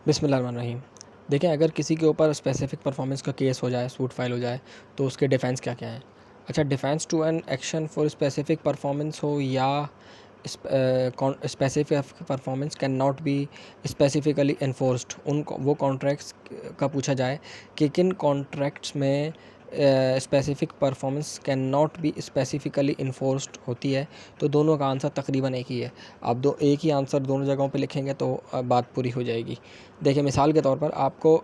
बिस्मिल्लाहिर्रहमानिर्रहीम। देखें, अगर किसी के ऊपर स्पेसिफिक परफॉर्मेंस का केस हो जाए, सूट फाइल हो जाए, तो उसके डिफेंस क्या क्या हैं? अच्छा, defence to an action for specific performance हो या specific performance can not be specifically enforced, उन वो कॉन्ट्रैक्ट्स का पूछा जाए कि किन कॉन्ट्रैक्ट्स में specific performance can not be specifically enforced होती है, तो दोनों का आंसर तकरीबन एक ही है। आप एक ही आंसर दोनों जगहों पे लिखेंगे तो बात पूरी हो जाएगी। देखिए, मिसाल के तौर पर आपको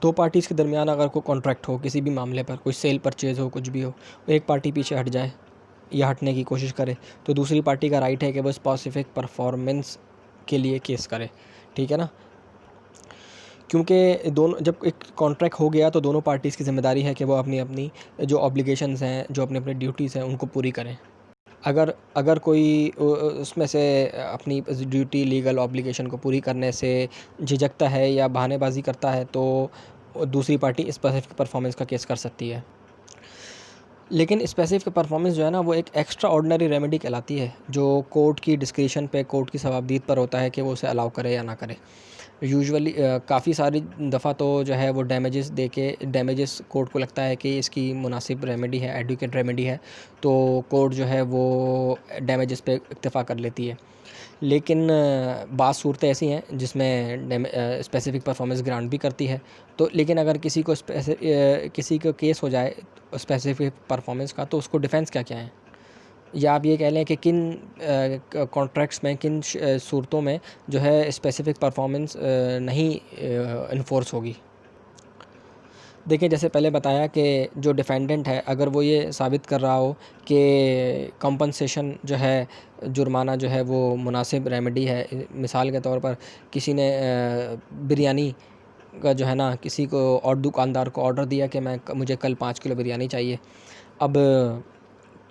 दो पार्टीज़ के दरमियान अगर कोई कॉन्ट्रैक्ट हो किसी भी मामले पर, कोई सेल परचेज़ हो, कुछ भी हो, एक पार्टी पीछे हट जाए या हटने की कोशिश करे, तो दूसरी पार्टी का राइट है कि वो स्पेसिफिक परफॉर्मेंस के लिए केस करे। ठीक है ना? क्योंकि दोनों, जब एक कॉन्ट्रैक्ट हो गया तो दोनों पार्टीज़ की ज़िम्मेदारी है कि वो अपनी अपनी जो ऑब्लिगेशंस हैं, जो अपने अपने ड्यूटीज़ हैं, उनको पूरी करें। अगर अगर कोई उसमें से अपनी ड्यूटी, लीगल ऑब्लिगेशन को पूरी करने से झिझकता है या बहानेबाजी करता है, तो दूसरी पार्टी स्पेसिफिक परफॉर्मेंस का केस कर सकती है। लेकिन स्पेसिफिक परफॉर्मेंस जो है ना, वो एक एक्स्ट्रा ऑर्डिनरी रेमेडी कहलाती है, जो कोर्ट की डिस्क्रिशन पे, कोर्ट की सवाबदीद पर होता है कि वो उसे अलाउ करे या ना करे। यूजुअली काफ़ी सारी दफ़ा तो जो है वो डैमेजेस कोर्ट को लगता है कि इसकी मुनासिब रेमेडी है, एडुकेट रेमेडी है, तो कोर्ट जो है वो डैमेजेस पे इक्तफ़ा कर लेती है। लेकिन बाज़ सूरतें ऐसी हैं जिसमें स्पेसिफिक परफॉर्मेंस ग्रांट भी करती है। तो लेकिन अगर किसी को केस हो जाए स्पेसिफिक परफॉर्मेंस का, तो उसको डिफेंस क्या क्या है, या आप ये कह लें कि किन कॉन्ट्रैक्ट्स में, किन सूरतों में जो है स्पेसिफिक परफॉर्मेंस नहीं इन्फोर्स होगी। देखिए, जैसे पहले बताया कि जो डिफेंडेंट है, अगर वो ये साबित कर रहा हो कि कंपनसेशन जो है, जुर्माना जो है वो मुनासिब रेमेडी है। मिसाल के तौर पर किसी ने बिरयानी का जो है ना, किसी को और दुकानदार को ऑर्डर दिया कि मुझे कल 5 किलो बिरयानी चाहिए। अब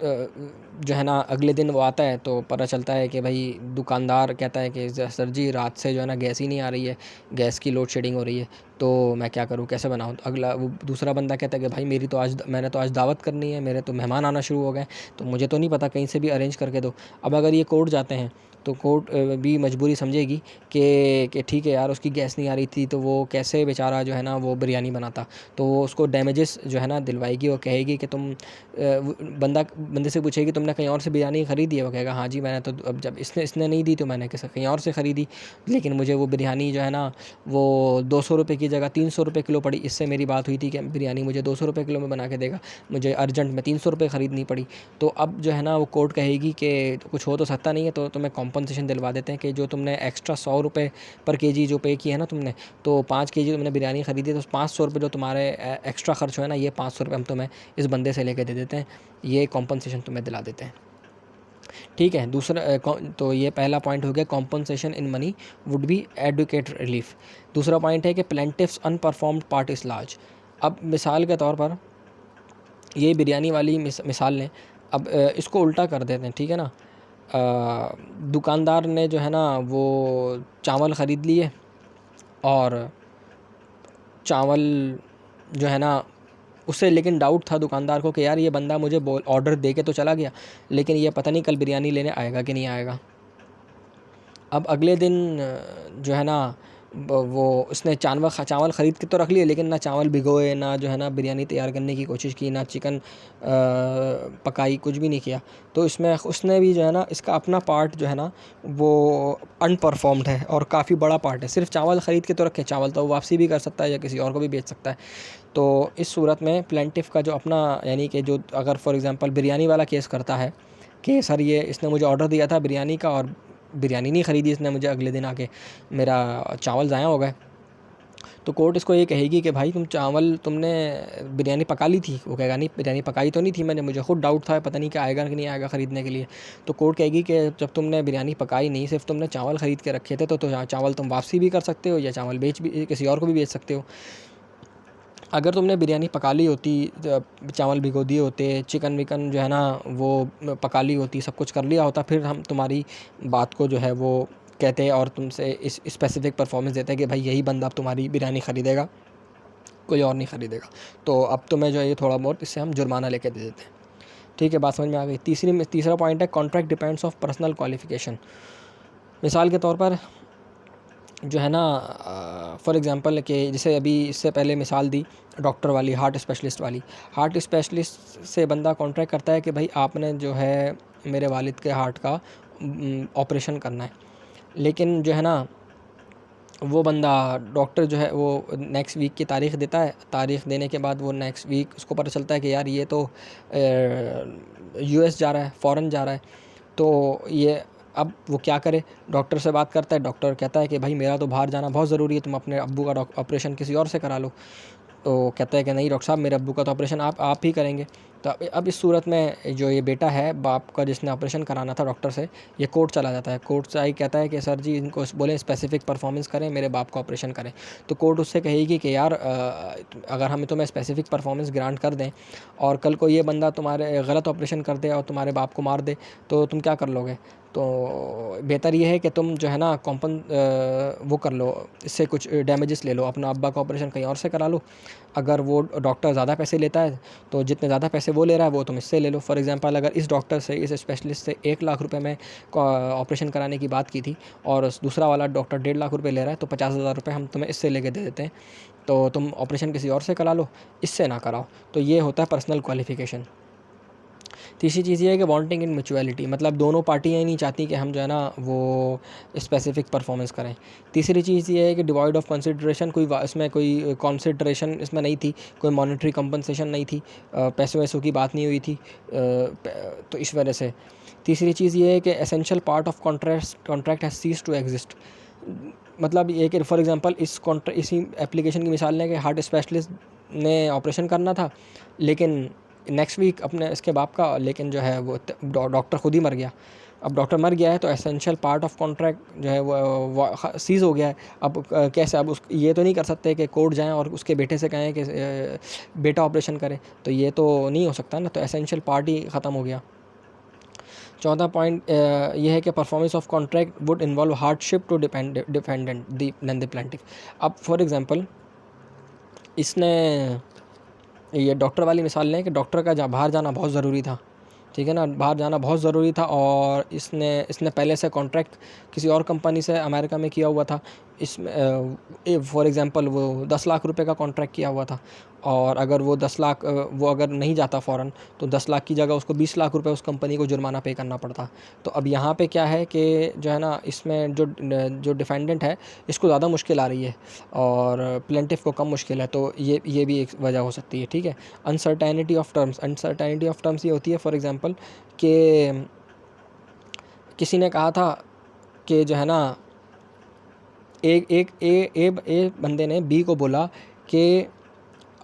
जो है ना, अगले दिन वो आता है तो पता चलता है कि भाई दुकानदार कहता है कि सर जी, रात से जो है ना गैस ही नहीं आ रही है, गैस की लोड शेडिंग हो रही है, तो मैं क्या करूँ, कैसे बनाऊँ? अगला वो दूसरा बंदा कहता है कि भाई मैंने तो आज दावत करनी है, मेरे तो मेहमान आना शुरू हो गए, तो मुझे तो नहीं पता, कहीं से भी अरेंज करके दो। अब अगर ये कोर्ट जाते हैं तो कोर्ट भी मजबूरी समझेगी कि ठीक है यार, उसकी गैस नहीं आ रही थी, तो वो कैसे बेचारा जो है ना वो बिरयानी बनाता। तो वो उसको डैमेजेस जो है ना दिलवाएगी, वो कहेगी कि बंदे से पूछेगी तुमने कहीं और से बिरयानी ख़रीदी है? वो कहेगा हाँ जी, मैंने तो, अब जब इसने नहीं दी तो मैंने कहीं और से ख़रीदी, लेकिन मुझे वो बिरयानी जो है ना वो 200 रुपये की जगह 300 रुपये किलो पड़ी। इससे मेरी बात हुई थी कि बिरयानी मुझे 200 रुपये किलो में बना के देगा, मुझे अर्जेंट में 300 रुपये ख़रीदनी पड़ी। तो अब जो है ना वो कोर्ट कहेगी कि कुछ हो तो सकता नहीं है, तो तुम्हें कॉम्पनसेशन दिलवा देते हैं कि जो तुमने एक्स्ट्रा 100 रुपये पर केजी जो पे किया है ना तुमने, तो 5 केजी तुमने बिरयानी ख़रीदी, तो 500 रुपये जो तुम्हारे एक्स्ट्रा ख़र्च हुए ना, ये 500 रुपये हम तुम्हें इस बंदे से लेके दे देते हैं, ये कॉम्पनसेशन तुम्हें दिला देते हैं। ठीक है, तो ये पहला पॉइंट हो गया, compensation in money would be adequate relief. दूसरा पॉइंट है कि plaintiff's unperformed part is large. अब मिसाल के तौर पर ये बिरयानी वाली मिसाल लें, अब इसको उल्टा कर देते हैं। ठीक है ना? दुकानदार ने जो है ना वो चावल ख़रीद लिए, और चावल जो है ना, उससे लेकिन डाउट था दुकानदार को कि यार ये बंदा मुझे ऑर्डर दे के तो चला गया, लेकिन ये पता नहीं कल बिरयानी लेने आएगा कि नहीं आएगा। अब अगले दिन जो है ना वो उसने चावल ख़रीद के तो रख लिए, लेकिन ना चावल भिगोए, ना जो है ना बिरयानी तैयार करने की कोशिश की, ना चिकन पकाई, कुछ भी नहीं किया। तो इसमें उसने भी जो है ना, इसका अपना पार्ट जो है ना वो अनपरफॉर्म्ड है, और काफ़ी बड़ा पार्ट है। सिर्फ चावल ख़रीद के तो रखे, चावल तो वापसी भी कर सकता है या किसी और को भी बेच सकता है। तो इस सूरत में प्लेंटिफ का जो अपना, यानी कि जो अगर फॉर एग्ज़ाम्पल बिरयानी वाला केस करता है कि सर ये इसने मुझे ऑर्डर दिया था बिरयानी का, और बिरयानी नहीं ख़रीदी इसने, मुझे अगले दिन आके मेरा चावल ज़ाया हो गए, तो कोर्ट इसको ये कहेगी कि भाई तुमने बिरयानी पका ली थी? वो कहेगा नहीं, बिरयानी पकाई तो नहीं थी मैंने, मुझे खुद डाउट था पता नहीं कि आएगा कि नहीं आएगा ख़रीदने के लिए। तो कोर्ट कहेगी कि जब तुमने बिरयानी पकाई नहीं, सिर्फ तुमने चावल ख़रीद के रखे थे, तो चावल तुम वापसी भी कर सकते हो, या चावल किसी और को भी बेच सकते हो। अगर तुमने बिरयानी पका ली होती, चावल भिगो दिए होते, चिकन विकन जो है ना वो पका ली होती, सब कुछ कर लिया होता, फिर हम तुम्हारी बात को जो है वो कहते हैं और तुमसे इस स्पेसिफिक परफॉर्मेंस देते हैं कि भाई यही बंदा अब तुम्हारी बिरयानी ख़रीदेगा, कोई और नहीं ख़रीदेगा। तो अब तुम्हें जो है ये थोड़ा बहुत इससे हम जुर्माना लेके दे देते हैं। ठीक है, बात समझ में आ गई? तीसरा पॉइंट है, contract depends of personal qualification. मिसाल के तौर पर जो है ना फॉर एग्ज़ाम्पल कि जैसे अभी इससे पहले मिसाल दी डॉक्टर वाली, हार्ट स्पेशलिस्ट वाली। हार्ट स्पेशलिस्ट से बंदा कॉन्ट्रैक्ट करता है कि भाई आपने जो है मेरे वालिद के हार्ट का ऑपरेशन करना है। लेकिन जो है ना वो बंदा, डॉक्टर जो है वो नेक्स्ट वीक की तारीख़ देता है। तारीख़ देने के बाद वो नेक्स्ट वीक उसको पता चलता है कि यार ये तो यूएस जा रहा है, फ़ॉरेन जा रहा है। तो ये अब वो क्या करे? डॉक्टर से बात करता है, डॉक्टर कहता है कि भाई मेरा तो बाहर जाना बहुत ज़रूरी है, तुम अपने अब्बू का ऑपरेशन किसी और से करा लो। तो कहता है कि नहीं डॉक्टर साहब, मेरे अब्बू का तो ऑपरेशन आप ही करेंगे। तो अब इस सूरत में जो ये बेटा है बाप का जिसने ऑपरेशन कराना था डॉक्टर से, ये कोर्ट चला जाता है। कोर्ट से आई कहता है कि सर जी इनको बोलें स्पेसिफ़िक परफॉर्मेंस करें, मेरे बाप का ऑपरेशन करें। तो कोर्ट उससे कहेगी कि यार अगर हम तुम्हें स्पेसिफ़िक परफॉर्मेंस ग्रांट कर दें और कल को ये बंदा तुम्हारे गलत ऑपरेशन कर दे और तुम्हारे बाप को मार दे, तो तुम क्या कर लोगे? तो बेहतर ये है कि तुम जो है ना वो कर लो, इससे कुछ डैमेजेस ले लो, अपना अब्बा का ऑपरेशन कहीं और से करा लो। अगर वो डॉक्टर ज़्यादा पैसे लेता है तो जितने ज़्यादा पैसे वो ले रहा है वो तुम इससे ले लो। फॉर एग्ज़ाम्पल अगर इस डॉक्टर से, इस स्पेशलिस्ट से 1 लाख रुपए में ऑपरेशन कराने की बात की थी और दूसरा वाला डॉक्टर 1.5 लाख रुपए ले रहा है, तो 50,000 रुपये हम तुम्हें इससे लेके दे देते हैं, तो तुम ऑपरेशन किसी और से करा लो, इससे ना कराओ। तो ये होता है पर्सनल क्वालिफ़िकेशन। तीसरी चीज़ ये है कि वांटिंग इन म्यूचुअलिटी, मतलब दोनों पार्टियाँ ही नहीं चाहती कि हम जो है ना वो स्पेसिफिक परफॉर्मेंस करें। तीसरी चीज़ ये है कि डिवॉइड ऑफ कंसिडरेशन, इसमें कोई कंसिडरेशन इसमें नहीं थी, कोई मॉनेटरी कंपनसेशन नहीं थी, पैसों वैसों की बात नहीं हुई थी, तो इस वजह से। तीसरी चीज़ ये है कि essential part of contract has cease to exist. मतलब ये कि फॉर एग्ज़ाम्पल इसी एप्लीकेशन की मिसाल लें कि हार्ट स्पेशलिस्ट ने ऑपरेशन करना था, लेकिन नेक्स्ट वीक अपने इसके बाप का, लेकिन जो है वो डॉक्टर खुद ही मर गया। अब डॉक्टर मर गया है तो एसेंशियल पार्ट ऑफ कॉन्ट्रैक्ट जो है वो सीज़ हो गया है। अब कैसे, अब ये तो नहीं कर सकते कि कोर्ट जाएं और उसके बेटे से कहें कि बेटा ऑपरेशन करे, तो ये तो नहीं हो सकता ना। तो एसेंशियल पार्ट ही ख़त्म हो गया। चौथा पॉइंट ये है कि performance of contract would involve hardship to defendant the plaintiff. अब फॉर एग्ज़ाम्पल इसने, ये डॉक्टर वाली मिसाल लें कि डॉक्टर का बाहर जाना बहुत ज़रूरी था, ठीक है ना, बाहर जाना बहुत ज़रूरी था और इसने पहले से कॉन्ट्रैक्ट किसी और कंपनी से अमेरिका में किया हुआ था। इसमें फॉर एग्ज़ाम्पल वो 10 लाख रुपए का कॉन्ट्रैक्ट किया हुआ था और अगर वो 10 लाख वो अगर नहीं जाता फ़ौरन, तो 10 लाख की जगह उसको 20 लाख रुपए उस कंपनी को जुर्माना पे करना पड़ता। तो अब यहाँ पे क्या है कि जो है ना इसमें जो डिफेंडेंट है इसको ज़्यादा मुश्किल आ रही है और प्लेंटिफ को कम मुश्किल है, तो ये भी एक वजह हो सकती है, ठीक है। अनसर्टेनिटी ऑफ टर्म्स ये होती है फॉर एग्ज़ाम्पल कि किसी ने कहा था कि जो है ना एक बंदे ने बी को बोला कि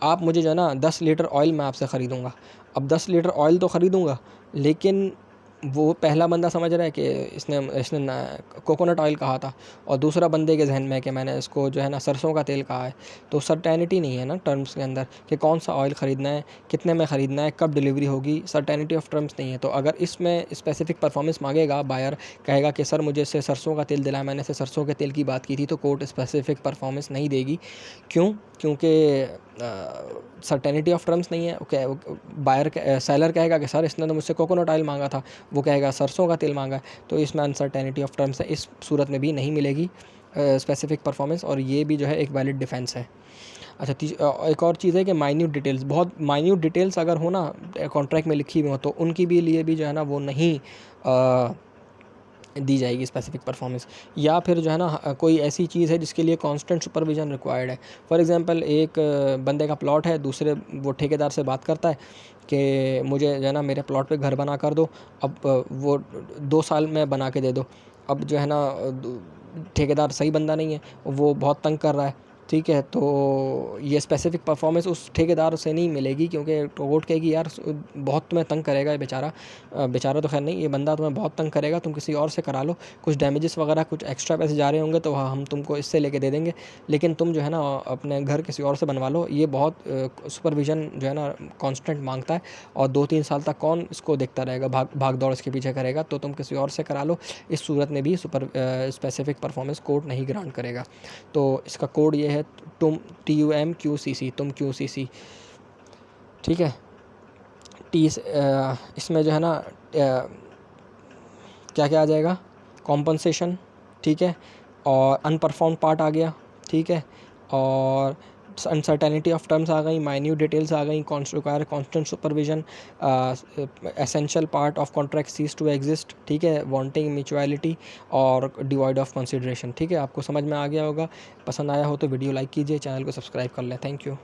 आप मुझे जो है ना 10 लीटर ऑयल मैं आपसे ख़रीदूँगा। अब 10 लीटर ऑयल तो ख़रीदूँगा, लेकिन वो पहला बंदा समझ रहा है कि इसने कोकोनट ऑयल कहा था और दूसरा बंदे के जहन में है कि मैंने इसको जो है ना सरसों का तेल कहा है। तो सर्टेनिटी नहीं है ना टर्म्स के अंदर कि कौन सा ऑयल ख़रीदना है, कितने में ख़रीदना है, कब डिलीवरी होगी, सर्टेनिटी ऑफ टर्म्स नहीं है। तो अगर इसमें स्पेसिफिक परफॉर्मेंस मांगेगा, बायर कहेगा कि सर मुझे इससे सरसों का तेल दिलाया, मैंने इससे सरसों के तेल की बात की थी, तो कोर्ट स्पेसिफिक परफॉर्मेंस नहीं देगी। क्यों? क्योंकि सर्टेनिटी ऑफ टर्म्स नहीं है। बायर सेलर कहेगा कि सर इसने तो मुझसे कोकोनट ऑयल मांगा था, वो कहेगा सरसों का तेल मांगा है, तो इसमें अनसर्टेनिटी ऑफ टर्म्स है, इस सूरत में भी नहीं मिलेगी स्पेसिफिक परफॉर्मेंस, और ये भी जो है एक वैलिड डिफेंस है। अच्छा, एक और चीज़ है कि माइन्यूट डिटेल्स, बहुत माइन्यूट डिटेल्स अगर हो ना कॉन्ट्रैक्ट में लिखी हुई हो, तो उनकी भी लिए भी जो है ना वो नहीं दी जाएगी स्पेसिफिक परफॉर्मेंस। या फिर जो है ना कोई ऐसी चीज़ है जिसके लिए कांस्टेंट सुपरविजन रिक्वायर्ड है। फॉर एग्जांपल एक बंदे का प्लॉट है, दूसरे वो ठेकेदार से बात करता है कि मुझे जो है ना मेरे प्लॉट पे घर बना कर दो, अब वो 2 साल में बना के दे दो। अब जो है ना ठेकेदार सही बंदा नहीं है, वो बहुत तंग कर रहा है, ठीक है। तो ये स्पेसिफिक परफॉर्मेंस उस ठेकेदार से नहीं मिलेगी, क्योंकि कोर्ट कहेगी यार बहुत तुम्हें तंग करेगा ये बेचारा, बेचारा तो खैर नहीं, ये बंदा तुम्हें बहुत तंग करेगा, तुम किसी और से करा लो, कुछ डैमेजेस वगैरह कुछ एक्स्ट्रा पैसे जा रहे होंगे तो हम तुमको इससे लेके दे देंगे, लेकिन तुम जो है ना अपने घर किसी और से बनवा लो। ये बहुत सुपरविजन जो है ना कॉन्स्टेंट मांगता है, और 2-3 साल तक कौन इसको देखता रहेगा, भाग दौड़ इसके पीछे करेगा, तो तुम किसी और से करा लो। इस सूरत में भी स्पेसिफिक परफॉर्मेंस कोर्ट नहीं ग्रांट करेगा। तो इसका कोड ये है तुम TUMQCC, तुम QCC, ठीक है। इसमें जो है ना क्या क्या आ जाएगा, कॉम्पनसेशन, ठीक है, और अनपरफॉर्म पार्ट आ गया, ठीक है, और अनसर्टेनिटी ऑफ टर्म्स आ गई, माइन्यूट डिटेल्स आ गई, require constant supervision, essential part of contract cease to exist, ठीक है, वांटिंग म्यूचुअलिटी और डिवॉइड ऑफ कंसिडरेशन। ठीक है, आपको समझ में आ गया होगा। पसंद आया हो तो वीडियो लाइक कीजिए, चैनल को सब्सक्राइब कर लें। Thank you.